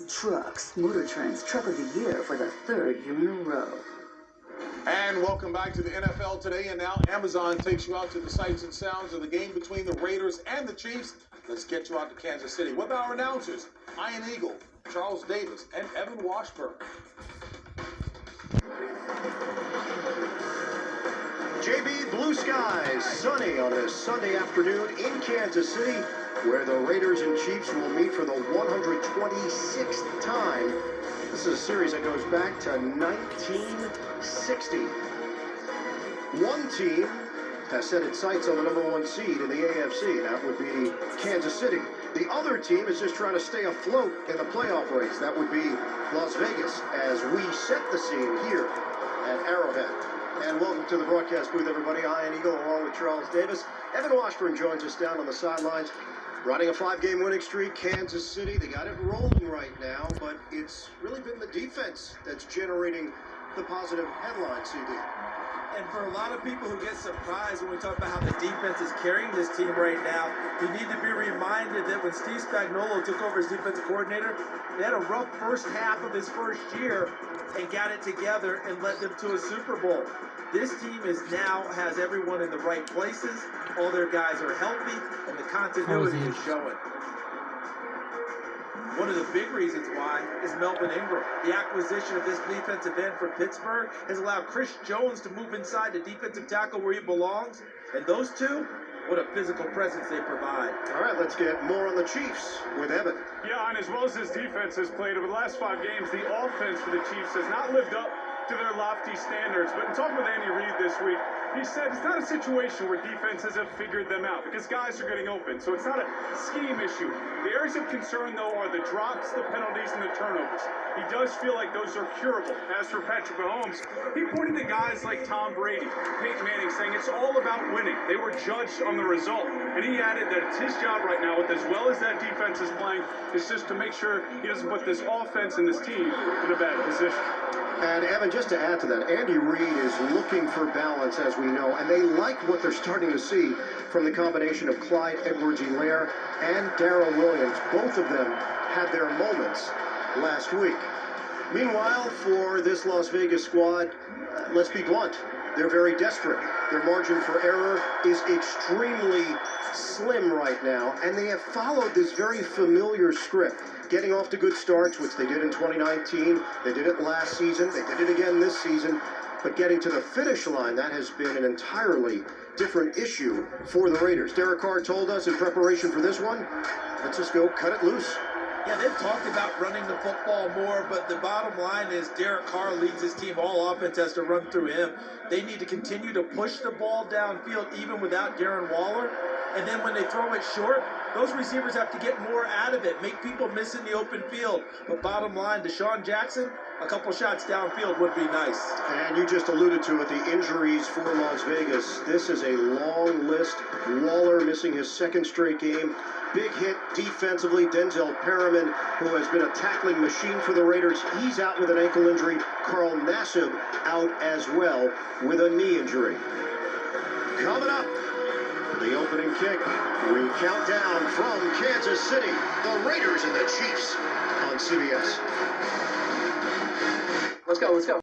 trucks, Motor Trend's Truck of the Year for the third year in a row. And welcome back to the NFL Today. And now Amazon takes you out to the sights and sounds of the game between the Raiders and the Chiefs. Let's get you out to Kansas City with our announcers, Ian Eagle, Charles Davis, and Evan Washburn. JB, blue skies, sunny on this Sunday afternoon in Kansas City, where the Raiders and Chiefs will meet for the 126th time. This is a series that goes back to 1960. One team has set its sights on the #1 seed in the AFC. That would be Kansas City. The other team is just trying to stay afloat in the playoff race. That would be Las Vegas, as we set the scene here at Arrowhead. And welcome to the broadcast booth, everybody. Ian Eagle along with Charles Davis. Evan Washburn joins us down on the sidelines. Riding a 5-game winning streak, Kansas City. They got it rolling right now, but it's really been the defense that's generating the positive headline, CD. And for a lot of people who get surprised when we talk about how the defense is carrying this team right now, you need to be reminded that when Steve Spagnuolo took over as defensive coordinator, they had a rough first half of his first year and got it together and led them to a Super Bowl. This team now has everyone in the right places. All their guys are healthy, and the continuity is showing. One of the big reasons why is Melvin Ingram. The acquisition of this defensive end for Pittsburgh has allowed Chris Jones to move inside the defensive tackle where he belongs. And those two, what a physical presence they provide. All right, let's get more on the Chiefs with Evan. Yeah, and as well as this defense has played over the last 5 games, the offense for the Chiefs has not lived up to their lofty standards. But in talking with Andy Reid this week, he said it's not a situation where defenses have figured them out because guys are getting open. So it's not a scheme issue. The areas of concern, though, are the drops, the penalties, and the turnovers. He does feel like those are curable. As for Patrick Mahomes, he pointed to guys like Tom Brady, Peyton Manning, saying it's all about winning. They were judged on the result. And he added that it's his job right now, with as well as that defense is playing, is just to make sure he doesn't put this offense and this team in a bad position. And Evan, just to add to that, Andy Reid is looking for balance, as we know, and they like what they're starting to see from the combination of Clyde Edwards-Helaire and Darrell Williams. Both of them had their moments last week. Meanwhile, for this Las Vegas squad, let's be blunt, they're very desperate. Their margin for error is extremely slim right now, and they have followed this very familiar script. Getting off to good starts, which they did in 2019. They did it last season. They did it again this season. But getting to the finish line, that has been an entirely different issue for the Raiders. Derek Carr told us in preparation for this one, let's just go cut it loose. Yeah, they've talked about running the football more, but the bottom line is Derek Carr leads his team. All offense has to run through him. They need to continue to push the ball downfield even without Darren Waller. And then when they throw it short, those receivers have to get more out of it, make people miss in the open field. But bottom line, Deshaun Jackson, a couple shots downfield would be nice. And you just alluded to it, the injuries for Las Vegas. This is a long list. Waller missing his second straight game. Big hit defensively. Denzel Perriman, who has been a tackling machine for the Raiders, he's out with an ankle injury. Carl Nassib out as well with a knee injury. Coming up, the opening kick. We count down from Kansas City, the Raiders and the Chiefs on CBS. Let's go, let's go.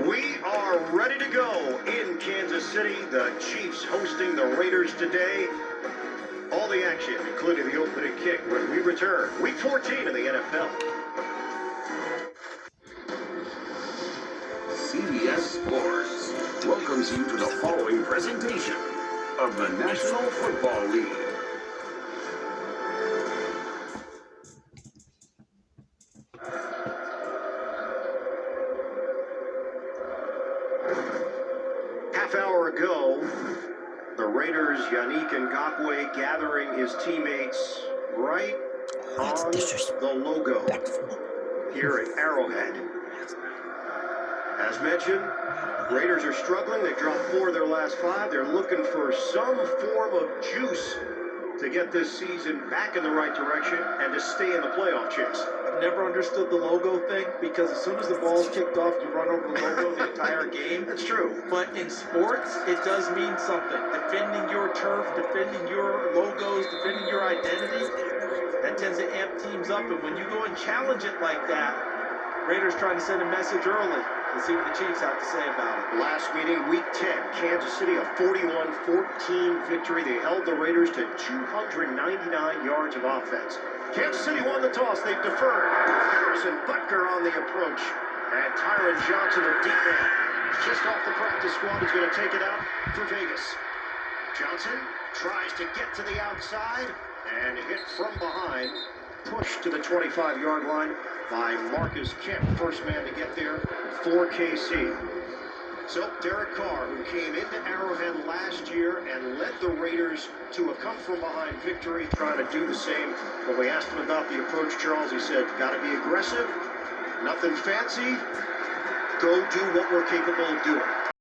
We are ready to go in Kansas City. The Chiefs hosting the Raiders today. All the action, including the opening kick, when we return. Week 14 of the NFL. CBS Sports welcomes you to the following presentation of the National Football League. Half hour ago, the Raiders, Yannick Ngakoue, gathering his teammates right on the logo here at Arrowhead. As mentioned, Raiders are struggling. They've dropped 4 of their last 5. They're looking for some form of juice to get this season back in the right direction and to stay in the playoff chase. I've never understood the logo thing because as soon as the ball's kicked off, you run over the logo the entire game. That's true. But in sports, it does mean something. Defending your turf, defending your logos, defending your identity, that tends to amp teams up. And when you go and challenge it like that, Raiders trying to send a message early. Let's see what the Chiefs have to say about it. Last meeting, Week 10, Kansas City, a 41-14 victory. They held the Raiders to 299 yards of offense. Kansas City won the toss. They've deferred. Harrison Butker on the approach. And Tyron Johnson, the deep man, just off the practice squad, is going to take it out for Vegas. Johnson tries to get to the outside and hit from behind. Pushed to the 25-yard line by Marcus Kemp, first man to get there for KC. So Derek Carr, who came into Arrowhead last year and led the Raiders to a come-from-behind victory, trying to do the same. When we asked him about the approach, Charles, he said, got to be aggressive, nothing fancy, go do what we're capable of doing.